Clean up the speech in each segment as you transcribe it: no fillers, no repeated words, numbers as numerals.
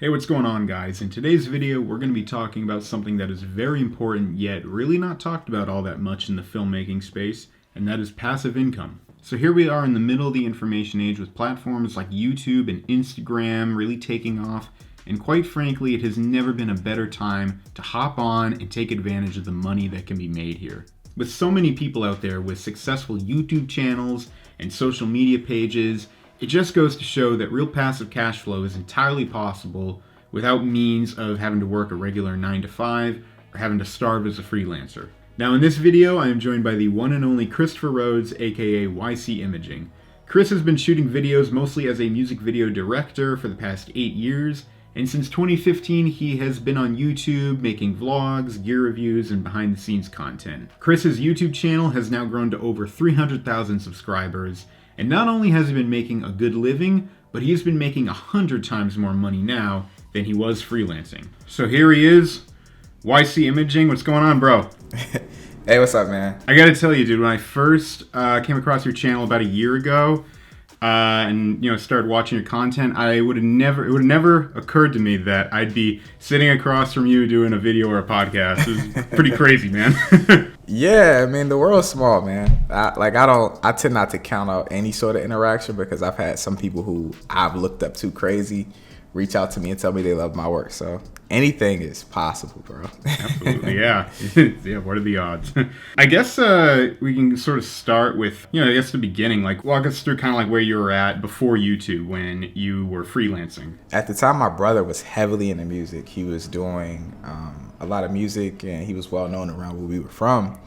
Hey, what's going on, guys? In today's video, we're going to be talking about something that is very important yet really not talked about all that much in the filmmaking space, and that is passive income. So here we are in the middle of the information age with platforms like YouTube and Instagram really taking off, and quite frankly, it has never been a better time to hop on and take advantage of the money that can be made here. With so many people out there with successful YouTube channels and social media pages, it just goes to show that real passive cash flow is entirely possible without means of having to work a regular 9-to-5 or having to starve as a freelancer. Now in this video, I am joined by the one and only Chrystopher Rhodes, aka YCImaging. Chrys has been shooting videos mostly as a music video director for the past 8 years, and since 2015 he has been on YouTube making vlogs, gear reviews, and behind the scenes content. Chrys's YouTube channel has now grown to over 300,000 subscribers, and not only has he been making a good living, but he's been making 100 times more money now than he was freelancing. So here he is, YCImaging. What's going on, bro? Hey, what's up, man? I gotta tell you, dude, when I first came across your channel about a year ago, and started watching your content, it would have never occurred to me that I'd be sitting across from you doing a video or a podcast. It was pretty crazy, man. Yeah, I mean, the world's small, man. I tend not to count out any sort of interaction because I've had some people who I've looked up to crazy reach out to me and tell me they love my work. So anything is possible, bro. Absolutely, yeah. Yeah, what are the odds? I guess we can sort of start with, the beginning. Like, walk us through kind of like where you were at before YouTube when you were freelancing. At the time, my brother was heavily into music. He was doing a lot of music, and he was well known around where we were from.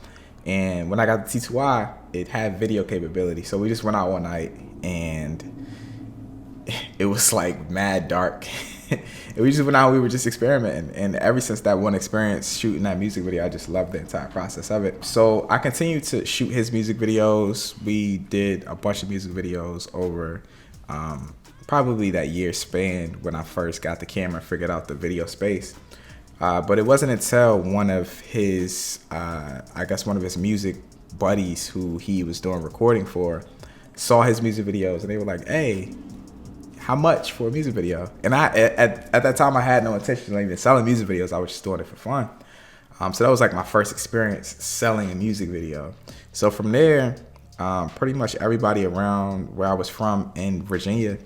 And when I got the T2I, it had video capability. So we just went out one night, and it was like mad dark. And we just went out, we were just experimenting. And ever since that one experience shooting that music video, I just loved the entire process of it. So I continued to shoot his music videos. We did a bunch of music videos over probably that year span when I first got the camera and figured out the video space. But it wasn't until one of his music buddies who he was doing recording for saw his music videos, and they were like, hey, how much for a music video? And I at that time I had no intention of even selling music videos. I was just doing it for fun. So that was like my first experience selling a music video. So from there, pretty much everybody around where I was from in Virginia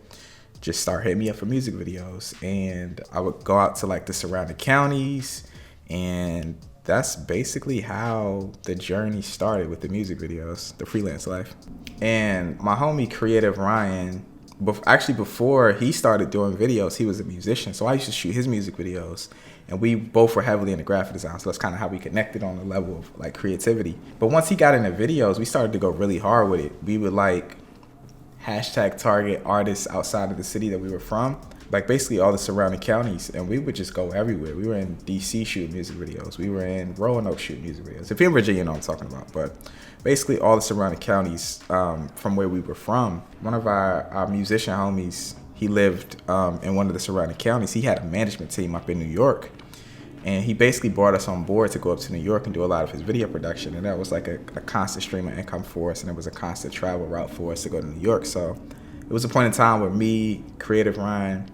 just started hitting me up for music videos, and I would go out to like the surrounding counties, and that's basically how the journey started with the music videos, the freelance life. And my homie Creative Ryan, before he started doing videos, he was a musician. So I used to shoot his music videos, and we both were heavily into graphic design. So that's kind of how we connected on the level of like creativity. But once he got into videos, we started to go really hard with it. We would like #target artists outside of the city that we were from, like basically all the surrounding counties, and we would just go everywhere. We were in DC shooting music videos. We were in Roanoke shooting music videos. If you're in Virginia, you know what I'm talking about. But basically all the surrounding counties from where we were from. One of our musician homies, he lived in one of the surrounding counties. He had a management team up in New York, and he basically brought us on board to go up to New York and do a lot of his video production. And that was like a constant stream of income for us, and it was a constant travel route for us to go to New York. So it was a point in time where me, Creative Ryan,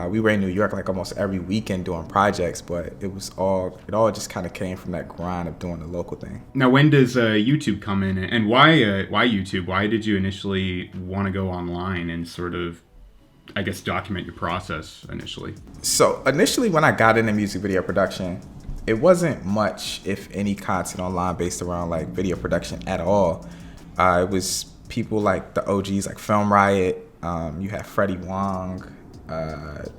we were in New York like almost every weekend doing projects, but it all just kind of came from that grind of doing the local thing. Now, when does YouTube come in, and why YouTube? Why did you initially want to go online and sort of, I guess, document your process initially? So initially when I got into music video production, it wasn't much, if any, content online based around like video production at all. It was people like the OGs like Film Riot, you had Freddie Wong,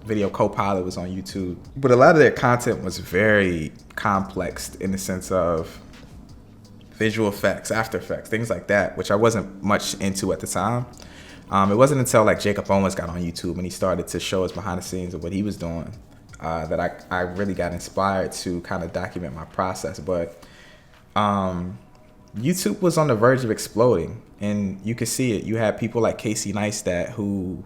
Video Copilot was on YouTube. But a lot of their content was very complex in the sense of visual effects, After Effects, things like that, which I wasn't much into at the time. It wasn't until like Jacob Owens got on YouTube and he started to show us behind the scenes of what he was doing that I really got inspired to kind of document my process. But YouTube was on the verge of exploding, and you could see it. You had people like Casey Neistat who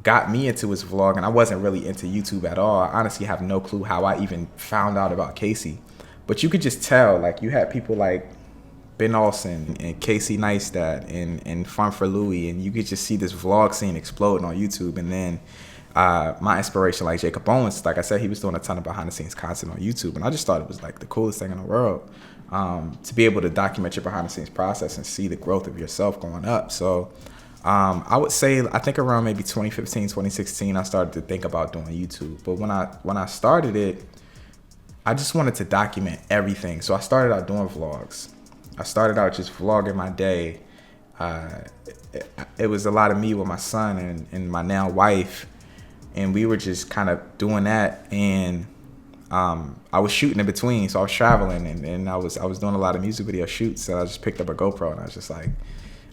got me into his vlog, and I wasn't really into YouTube at all. I honestly have no clue how I even found out about Casey. But you could just tell, like, you had people like Ben Olsen and Casey Neistat and Fun for Louie, and you could just see this vlog scene exploding on YouTube. And then my inspiration, like Jacob Owens, like I said, he was doing a ton of behind the scenes content on YouTube, and I just thought it was like the coolest thing in the world, to be able to document your behind the scenes process and see the growth of yourself going up. So I would say, I think around maybe 2015, 2016, I started to think about doing YouTube. But when I started it, I just wanted to document everything. So I started out doing vlogs. I started out just vlogging my day. It was a lot of me with my son and my now wife, and we were just kind of doing that. And I was shooting in between, so I was traveling, and I was doing a lot of music video shoots. So I just picked up a GoPro, and I was just like,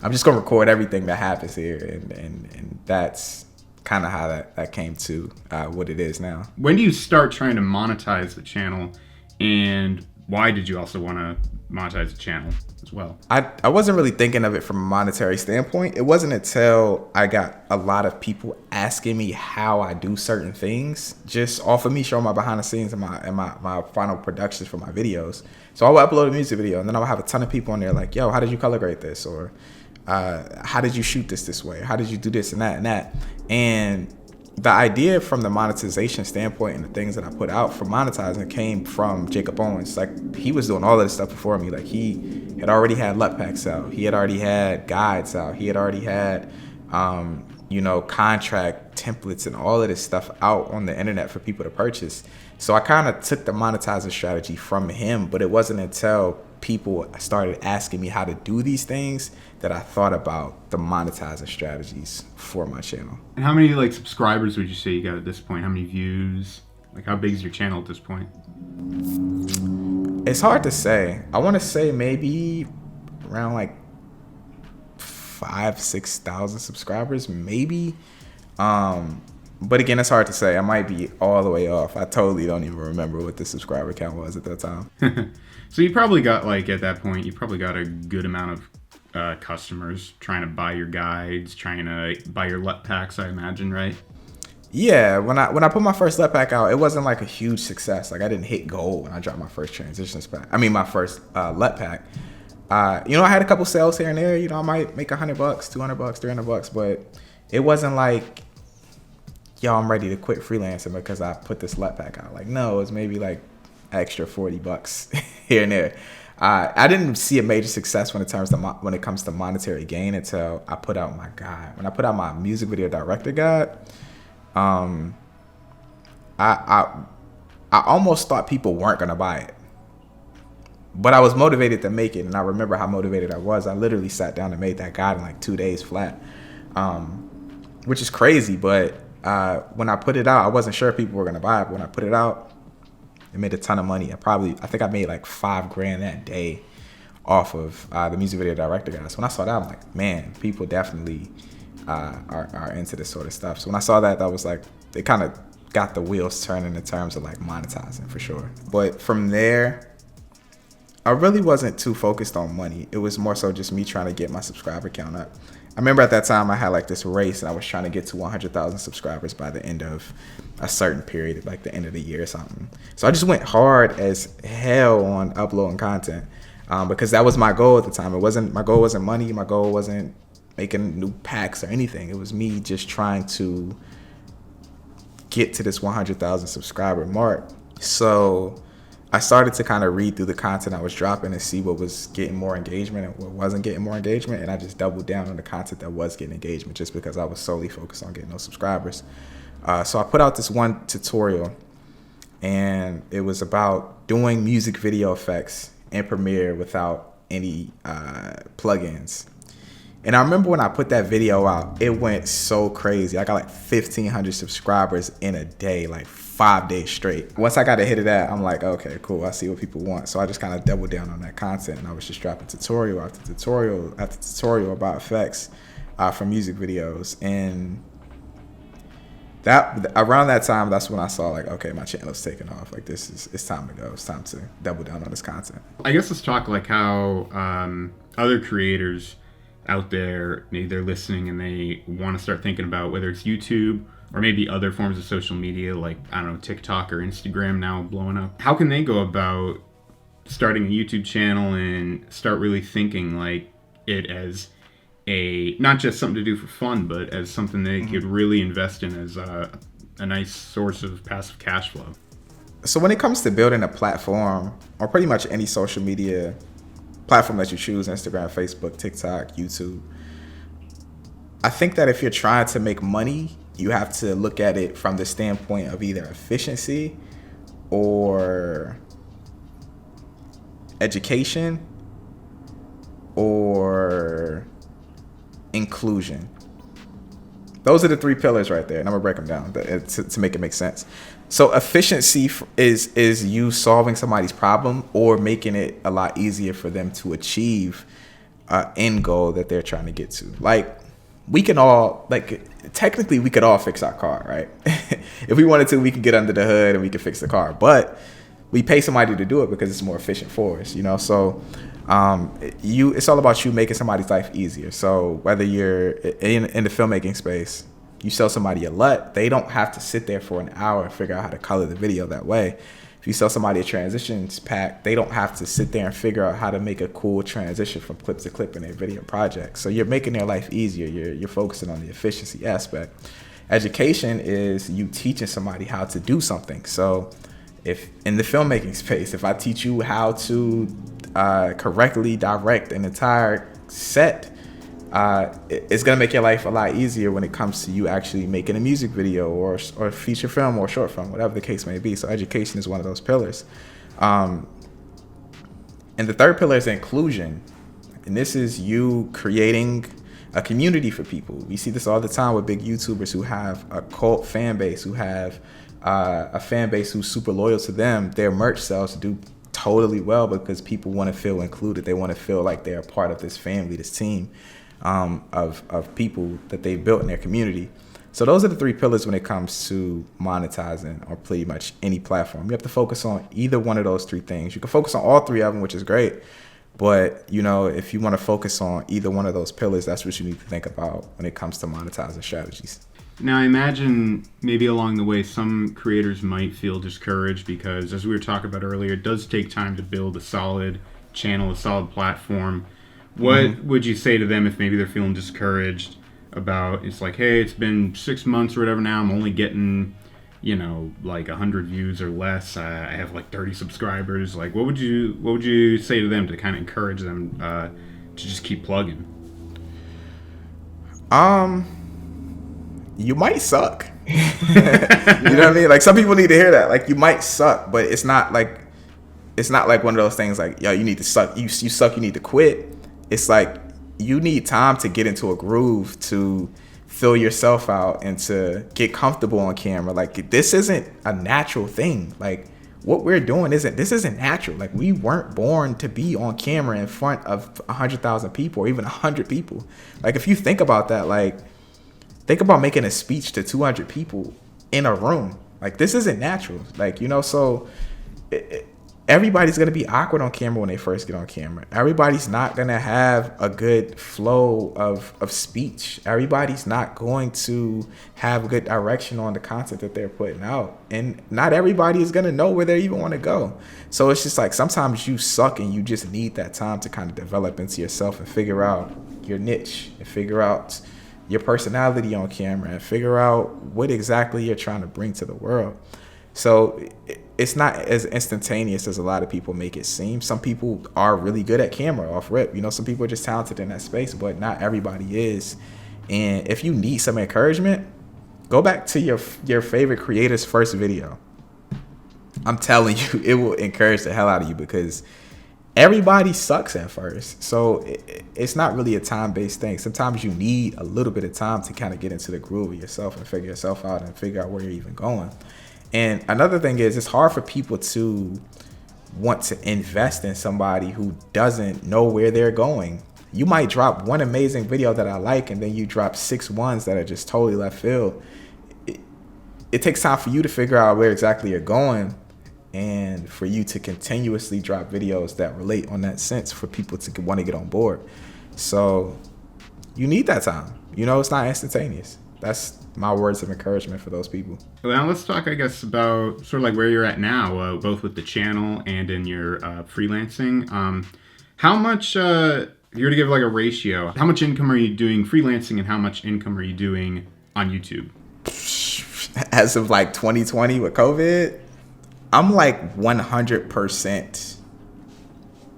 I'm just gonna record everything that happens here, and that's kind of how that came to what it is now. When do you start trying to monetize the channel, and why did you also want to monetize the channel as well? I wasn't really thinking of it from a monetary standpoint. It wasn't until I got a lot of people asking me how I do certain things, just off of me showing my behind the scenes and my final productions for my videos. So I would upload a music video, and then I would have a ton of people on there like, yo, how did you color grade this? Or how did you shoot this way? How did you do this and that and that? And the idea from the monetization standpoint and the things that I put out for monetizing came from Jacob Owens. Like, he was doing all of this stuff before me. Like, he had already had LUT packs out. He had already had guides out. He had already had, contract templates and all of this stuff out on the internet for people to purchase. So I kind of took the monetizing strategy from him, but it wasn't until people started asking me how to do these things that I thought about the monetizing strategies for my channel. And how many subscribers would you say you got at this point? How many views? Like, how big is your channel at this point? It's hard to say. I want to say maybe around 5,000-6,000 subscribers, maybe. But again, it's hard to say. I might be all the way off. I totally don't even remember what the subscriber count was at that time. So you probably got, at that point, you probably got a good amount of customers trying to buy your guides, trying to buy your LUT packs, I imagine, right? Yeah, when I put my first LUT pack out, it wasn't a huge success. I didn't hit gold when I dropped my first transitions pack. I mean, my first LUT pack. I had a couple sales here and there. I might make $100, $200, $300, but it wasn't like, yo, I'm ready to quit freelancing because I put this LUT pack out. No, it's maybe extra $40 here and there. I didn't see a major success when it comes to monetary gain until I put out my guide. When I put out my music video director guide, I almost thought people weren't gonna buy it, but I was motivated to make it, and I remember how motivated I was. I literally sat down and made that guide in 2 days flat, which is crazy. But when I put it out, I wasn't sure if people were gonna buy it. But when I put it out, it made a ton of money. I think I made $5,000 that day off of the music video director guys. When I saw that, I'm like, man, people definitely are into this sort of stuff. So when I saw that, that was it kind of got the wheels turning in terms of monetizing for sure. But from there, I really wasn't too focused on money. It was more so just me trying to get my subscriber count up. I remember at that time I had this race, and I was trying to get to 100,000 subscribers by the end of a certain period, the end of the year or something. So I just went hard as hell on uploading content because that was my goal at the time. My goal wasn't money. My goal wasn't making new packs or anything. It was me just trying to get to this 100,000 subscriber mark. So I started to kind of read through the content I was dropping and see what was getting more engagement and what wasn't getting more engagement. And I just doubled down on the content that was getting engagement just because I was solely focused on getting those subscribers. So I put out this one tutorial, and it was about doing music video effects in Premiere without any plugins. And I remember when I put that video out, it went so crazy. I got 1,500 subscribers in a day, 5 days straight. Once I got a hit of that, I'm like, okay, cool. I see what people want. So I just kind of doubled down on that content, and I was just dropping tutorial after tutorial after tutorial about effects for music videos. And around that time, that's when I saw okay, my channel's taking off. It's time to go. It's time to double down on this content. I guess let's talk how other creators out there, maybe they're listening and they want to start thinking about whether it's YouTube or maybe other forms of social media TikTok or Instagram now blowing up. How can they go about starting a YouTube channel and start really thinking it as not just something to do for fun, but as something they could really invest in as a nice source of passive cash flow. So when it comes to building a platform, or pretty much any social media platform that you choose, Instagram, Facebook, TikTok, YouTube, I think that if you're trying to make money, you have to look at it from the standpoint of either efficiency or education or inclusion. Those are the three pillars right there, and I'm gonna break them down to make it make sense. So efficiency is you solving somebody's problem or making it a lot easier for them to achieve an end goal that they're trying to get to. Like, we can all, technically we could all fix our car, right? If we wanted to, we could get under the hood and we could fix the car, but we pay somebody to do it because it's more efficient for us, you know? So it's all about you making somebody's life easier. So whether you're in the filmmaking space, you sell somebody a LUT, they don't have to sit there for an hour and figure out how to color the video that way. If you sell somebody a transitions pack, they don't have to sit there and figure out how to make a cool transition from clip to clip in their video project. So you're making their life easier. You're focusing on the efficiency aspect. Education is you teaching somebody how to do something. So if in the filmmaking space, if I teach you how to correctly direct an entire set, it's going to make your life a lot easier when it comes to you actually making a music video or feature film or short film, whatever the case may be. So education is one of those pillars. And the third pillar is inclusion. And this is you creating a community for people. We see this all the time with big YouTubers who have a cult fan base, who have a fan base who's super loyal to them. Their merch sales do totally well because people want to feel included. They want to feel like they're a part of this family, this team of people that they've built in their community. So those are the three pillars when it comes to monetizing or pretty much any platform. You have to focus on either one of those three things. You can focus on all three of them, which is great. But, you know, if you want to focus on either one of those pillars, that's what you need to think about when it comes to monetizing strategies. Now, I imagine maybe along the way, some creators might feel discouraged because, as we were talking about earlier, it does take time to build a solid channel, a solid platform. What would you say to them if maybe they're feeling discouraged about, it's like, hey, it's been 6 months or whatever now, I'm only getting, you know, like 100 views or less. I have like 30 subscribers. Like, what would you say to them to kind of encourage them to just keep plugging? You might suck. You know what I mean? Like, some people need to hear that. Like, you might suck, but it's not like one of those things like, yo, you need to suck. You suck, you need to quit. It's like you need time to get into a groove, to fill yourself out and to get comfortable on camera. Like, this isn't a natural thing. Like, what we're doing isn't natural. Like, we weren't born to be on camera in front of 100,000 people or even 100 people. Like, if you think about that, like, think about making a speech to 200 people in a room. Like, this isn't natural. Like, you know, so everybody's going to be awkward on camera when they first get on camera. Everybody's not going to have a good flow of speech. Everybody's not going to have a good direction on the content that they're putting out. And not everybody is going to know where they even want to go. So it's just like, sometimes you suck and you just need that time to kind of develop into yourself and figure out your niche and figure out your personality on camera and figure out what exactly you're trying to bring to the world. So it's not as instantaneous as a lot of people make it seem. Some people are really good at camera off rip. You know, some people are just talented in that space, but not everybody is. And if you need some encouragement, go back to your favorite creator's first video. I'm telling you, it will encourage the hell out of you because everybody sucks at first. So it's not really a time-based thing. Sometimes you need a little bit of time to kind of get into the groove of yourself and figure yourself out and figure out where you're even going. And another thing is, it's hard for people to want to invest in somebody who doesn't know where they're going. You might drop one amazing video that I like, and then you drop 6 ones that are just totally left field. It takes time for you to figure out where exactly you're going and for you to continuously drop videos that relate on that sense for people to want to get on board. So you need that time. You know, it's not instantaneous. That's my words of encouragement for those people. Well, now let's talk, I guess, about sort of like where you're at now, both with the channel and in your freelancing. How much, if you were to give like a ratio, how much income are you doing freelancing and how much income are you doing on YouTube? as of like 2020 with COVID, I'm like 100%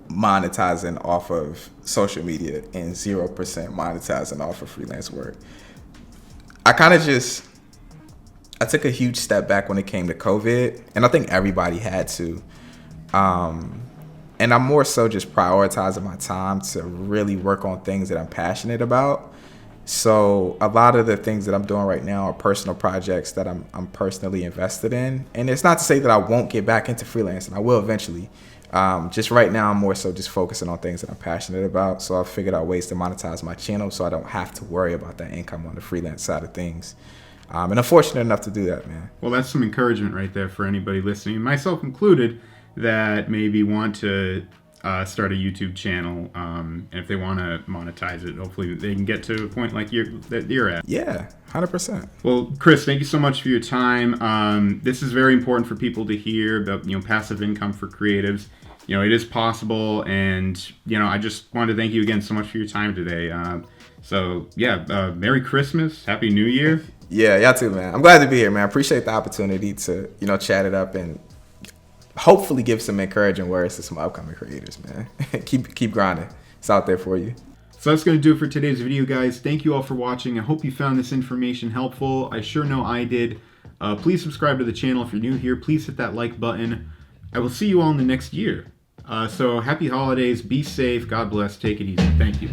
monetizing off of social media and 0% monetizing off of freelance work. I took a huge step back when it came to COVID, and I think everybody had to. And I'm more so just prioritizing my time to really work on things that I'm passionate about. So a lot of the things that I'm doing right now are personal projects that I'm personally invested in. And it's not to say that I won't get back into freelancing. I will eventually. Just right now, I'm more so just focusing on things that I'm passionate about. So I've figured out ways to monetize my channel so I don't have to worry about that income on the freelance side of things. And I'm fortunate enough to do that, man. Well, that's some encouragement right there for anybody listening, myself included, that maybe want to start a YouTube channel, and if they want to monetize it, hopefully they can get to a point like you're at. Yeah, 100%. Well, Chrys, thank you so much for your time. This is very important for people to hear about, passive income for creatives. It is possible, and I just wanted to thank you again so much for your time today. Merry Christmas, Happy New Year. Yeah, y'all too, man. I'm glad to be here, man. I appreciate the opportunity to, chat it up and hopefully give some encouraging words to some upcoming creators, man. keep grinding. It's out there for you. So that's going to do it for today's video, guys. Thank you all for watching. I hope you found this information helpful. I sure know I did. Please subscribe to the channel if you're new here. Please hit that like button. I will see you all in the next year. So happy holidays. Be safe. God bless. Take it easy. Thank you.